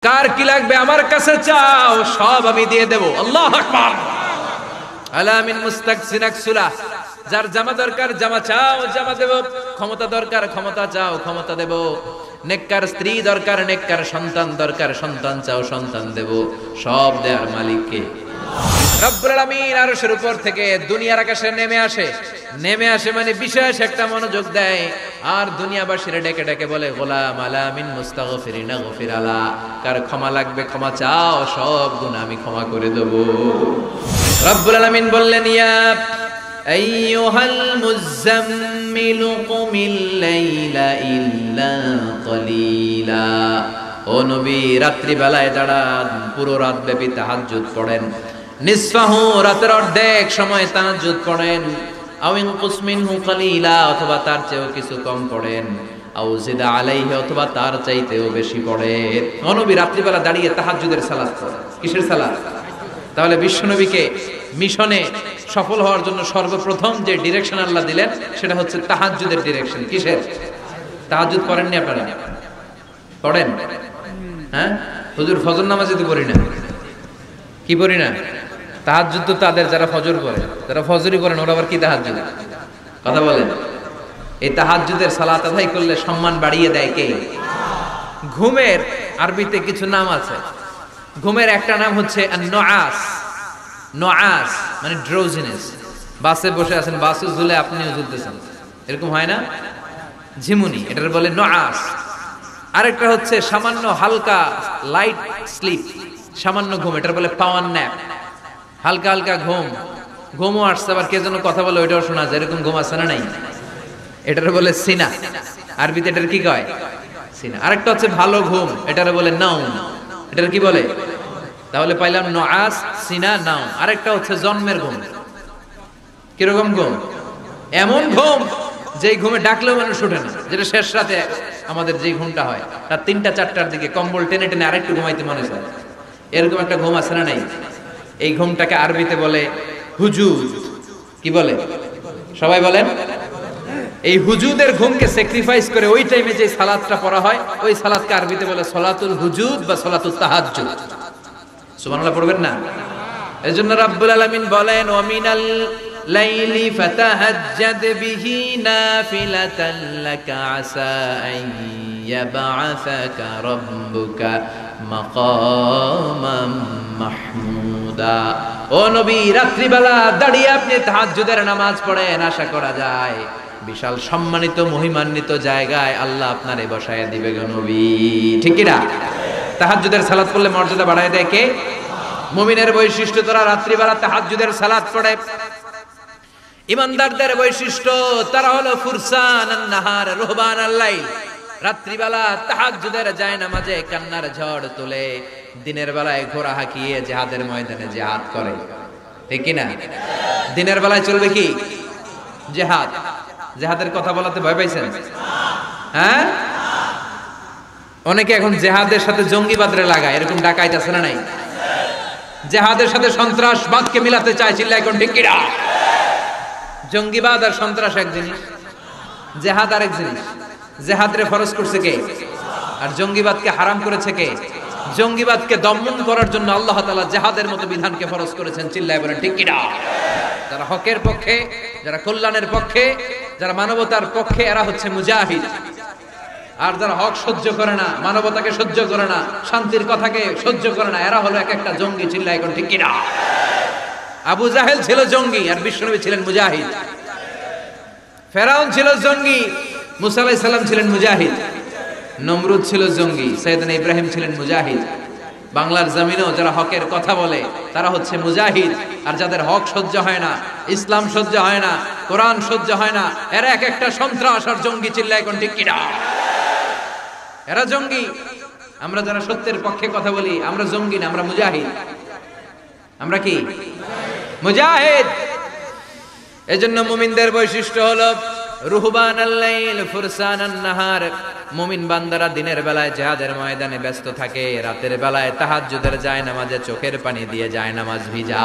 কার কি লাগবে আমার কাছে চাও, সব আমি দিয়ে দেব। আল্লাহু আকবার। আলা মিন মুস্তাকসিনাক সুলা, যার জামা দরকার জামা চাও, জামা দেব। ক্ষমতা দরকার ক্ষমতা চাও, ক্ষমতা দেব। নেককার স্ত্রী দরকার, নেককার সন্তান দরকার, সন্তান চাও, সন্তান দেব। সব দেয়ার মালিক কে? রব্বুল আলামিন আরশের উপর থেকে দুনিয়ার আকাশে নেমে আসে মানে বিশেষ একটা মনোযোগ দেয়, আর দুনিয়াবাসীরা ডেকে ডেকে বলে, গোলাম আলা মিন মুস্তাগফিরিনা গফির আলা, কার ক্ষমা লাগবে ক্ষমা চাও, সব গুনাহ আমি ক্ষমা করে দেব। রব্বুল আলামিন বললেন, ইয়া আইয়ুহাল মুযাম্মিলু কুমিল লাইলা ইল্লা কলিলা, ও নবী রাত্রি বেলায় দাঁড়ান, পুরো রাত ব্যাপী তাহাজ্জুদ পড়েন। নিসফাহু, রাতের অর্ধেক সময় তাহাজ্জুদ পড়েন। আও ইনকুস মিনহু কালিলা, অথবা তার চেয়েও কিছু কম পড়েন। আও জিদা আলাইহি, অথবা তার চাইতেও বেশি পড়েন। ও নবী রাত্রিবেলা দাঁড়িয়ে তাহাজ্জুদের সালাত পড়েন। কিসের সালাত? তাহলে বিশ্বনবীকে মিশনে সফল হওয়ার জন্য সর্বপ্রথম যে ডিরেকশন আল্লাহ দিলেন সেটা হচ্ছে তাহাজ্জুদের ডিরেকশন। কিসের? তাহাজ্জুদ পড়েননি আপনারা? পড়েন? হ্যাঁ হুজুর, ফজর নামাজে তো পড়ি না। কি পড়ি না? তাহাজ্জুদ তো তাদের যারা ফজর পড়ে, যারা ফজরই পড়েন ওরা আবার কি তাহাজ্জুদ? কথা বলেন। এই তাহাজ্জুদের সালাত আদায় করলে সম্মান বাড়িয়ে দেয় কে? ঘুমের আরবিতে কিছু নাম আছে। ঘুমের একটা নাম হচ্ছে আন-নুআস। নুআস মানে ড্রোজিনেস। বাসে বসে আছেন, বাসে ঝুলে আপনিও ঝুলতেছেন, এরকম হয় না? ঝিমুনি, এটার বলে নুআস। আরেকটা হচ্ছে সামান্য হালকা লাইট স্লিপ, সামান্য ঘুম, এটার বলে পাওয়ার ন্যাপ। হালকা হালকা ঘুমও আসছে, আবার কে যেন কথা বলে ওইটাও শোনা যায়, এরকম ঘুম আসছে না নাই? এটার বলে সিনা। আরবিতে এটার কি কয়? সিনা। আরেকটা হচ্ছে ভালো ঘুম, এটার বলে নাউম। এটার কি বলে? তাহলে পাইলাম নুআস, সিনা, নাউম। আরেকটা হচ্ছে জন্মের ঘুম। কিরকম ঘুম? এমন ঘুম যেই ঘুমে ডাকলেও মানুষ ওঠে না, যেটা শেষ রাতে আমাদের যে ঘুমটা হয়, তার ৩টা-৪টার দিকে কম্বল টেনে টেনে আরেকটু ঘুমাইতে মনে হয়, এরকম একটা ঘুম আছে না নাই? এই ঘুমটাকে আরবিতে বলে হুজুদ। কি বলে? সবাই বলেন। এই হুজুদের ঘুমকে স্যাক্রিফাইস করে ওই টাইমে যে সালাতটা পড়া হয়, ওই সালাতকে আরবিতে বলে সলাতুল হুজুদ বা সলাতুত তাহাজ্জুদ। সুবহানাল্লাহ পড়বেন না? এজন্য রাব্বুল আলামিন বলেন, ওয়া মিনাল লাইলি ফাতাহাজ্জাদ বিহি নাফিলাতান লাকা আসা আন ইয়াবআসাকা রাব্বুকা মাকামাম মাহমুদা। ও নবী রাত্রিবেলা দাঁড়িয়ে আপনি তাহাজ্জুদের নামাজ পড়েন, আশা করা যায় বিশাল সম্মানিত মহিমান্বিত জায়গায় আল্লাহ আপনারে বসায় দিবে গো নবী। ঠিক কি না? তাহাজ্জুদের সালাত পড়লে মর্যাদা বাড়ায় দেয় কে? মুমিনের বৈশিষ্ট্য, তারা রাত্রিবেলা তাহাজ্জুদের সালাত পড়ে। ইমানদারদের বৈশিষ্ট্য, তারা হলো ফুরসানান নাহার রুহবানাল লাইল। রাত্রিবেলা তাহাজ্জুদের জায়নামাজে কান্নার ঝড় তোলে, দিনের বেলায় ঘোড়া হাঁকিয়ে জিহাদের ময়দানে জিহাদ করে। ঠিক কি না? দিনের বেলায় চলবে কি? জিহাদ। জিহাদের কথা বলাতে ভয় পাইছেন? হ্যাঁ, অনেকে এখন জিহাদের সাথে জঙ্গিবাদরে লাগায়, এরকম ডাকাইত আছে না নাই? জিহাদের সাথে সন্ত্রাসবাদকে মিলাতে চায়, চিল্লা এখন ঠিক কিনা? জঙ্গিবাদ আর সন্ত্রাস এক জিনিস, জিহাদ আরেক জিনিস। জিহাদরে ফরজ করছে কে? আর জঙ্গিবাদকে হারাম করেছে কে? জঙ্গিবাদকে দমন করার জন্য আল্লাহ তাআলা জিহাদের মতো বিধানকে ফরজ করেছেন, চিল্লায় বলেন ঠিক কিনা? যারা হকের পক্ষে, যারা কল্যাণের পক্ষে, যারা মানবতার পক্ষে, এরা হচ্ছে মুজাহিদ। আর যারা হক সহ্য করে না, মানবতাকে সহ্য করে না, শান্তির কথাকে সহ্য করে না, এরা হলো এক একটা জঙ্গি, চিল্লায় এখন ঠিক কিনা? আবু জাহেল ছিল জঙ্গি আর বিশ্বনবী ছিলেন মুজাহিদ। ফেরাউন ছিল জঙ্গি, মুসা আলাইহিস সালাম ছিলেন মুজাহিদ। নমরুদ ছিল জঙ্গি, সাইয়েদনা ইব্রাহিম ছিলেন মুজাহিদ। বাংলার জমিনেও যারা হকের কথা বলে তারা হচ্ছে মুজাহিদ। আর যাদের হক সহ্য হয় না, ইসলাম সহ্য হয় না, কোরআন সহ্য হয় না, এরা এক একটা সন্ত্রাস আর জঙ্গি, চিল্লায় এখন ঠিক কিনা? এরা জঙ্গি। আমরা যারা সত্যের পক্ষে কথা বলি, আমরা জঙ্গি না, আমরা মুজাহিদ। আমরা কি? মুজাহিদ। এজন্য মুমিনদের বৈশিষ্ট্য হলো রুহবানাল লাইল ফুরসানান নাহার। মুমিন বান্দারা দিনের বেলায় জিহাদের ময়দানে ব্যস্ত থাকে, রাতের বেলায় তাহাজ্জুদের জায়নামাজে চোখের পানি দিয়ে জায়নামাজ ভিজা।